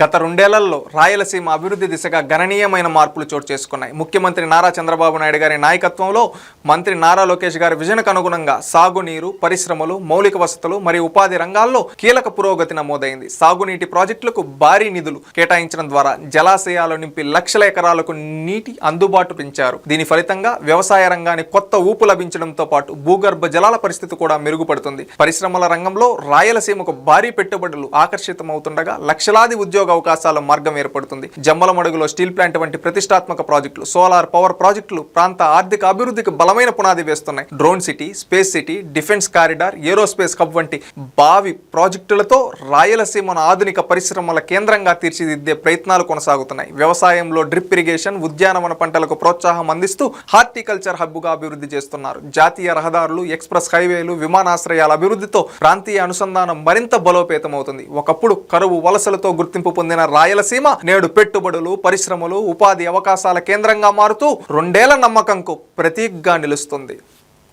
గత రెండేళ్లలో రాయలసీమ అభివృద్ధి దిశగా గణనీయమైన మార్పులు చోటు చేసుకున్నాయి. ముఖ్యమంత్రి నారా చంద్రబాబు నాయుడు గారి నాయకత్వంలో మంత్రి నారా లోకేష్ గారి విజన్కు అనుగుణంగా సాగునీరు, పరిశ్రమలు, మౌలిక వసతులు మరియు ఉపాధి రంగాల్లో కీలక పురోగతి నమోదైంది. సాగునీటి ప్రాజెక్టులకు భారీ నిధులు కేటాయించడం ద్వారా జలాశయాలు నింపి లక్షల ఎకరాలకు నీటి అందుబాటు పెంచారు. దీని ఫలితంగా వ్యవసాయ రంగానికి కొత్త ఊపు లభించడంతో పాటు భూగర్భ జలాల పరిస్థితి కూడా మెరుగుపడుతుంది. పరిశ్రమల రంగంలో రాయలసీమకు భారీ పెట్టుబడులు ఆకర్షితమవుతుండగా లక్షలాది ఉద్యోగ అవకాశాల మార్గం ఏర్పడుతుంది. జమ్మలమడుగులో స్టీల్ ప్లాంట్ వంటి ప్రతిష్టాత్మక ప్రాజెక్టులు, సోలార్ పవర్ ప్రాజెక్టులు ప్రాంత ఆర్థిక అభివృద్ధికి బలమైన పునాది వేస్తున్నాయి. Drone city, space city, defence corridor, aerospace hub వంటి భావి ప్రాజెక్టులతో రాయలసీమను ఆధునిక పరిశ్రమల కేంద్రంగా తీర్చిదిద్దే ప్రయత్నాలు కొనసాగుతున్నాయి. వ్యవసాయంలో డ్రిప్ ఇరిగేషన్, ఉద్యానవన పంటలకు ప్రోత్సాహం అందిస్తూ హార్టికల్చర్ హబ్గా అభివృద్ధి చేస్తున్నారు. జాతీయ రహదారులు, ఎక్స్ప్రెస్ హైవేలు, విమానాశ్రయాల అభివృద్ధితో ప్రాంతీయ అనుసంధానం మరింత బలోపేతమవుతుంది. ఒకప్పుడు కరువు వలసలతో గుర్తింపు పొందిన రాయలసీమ నేడు పెట్టుబడులు, పరిశ్రమలు, ఉపాధి అవకాశాల కేంద్రంగా మారుతూ రెండేళ్ల నమ్మకంకు ప్రతీకగా నిలుస్తుంది.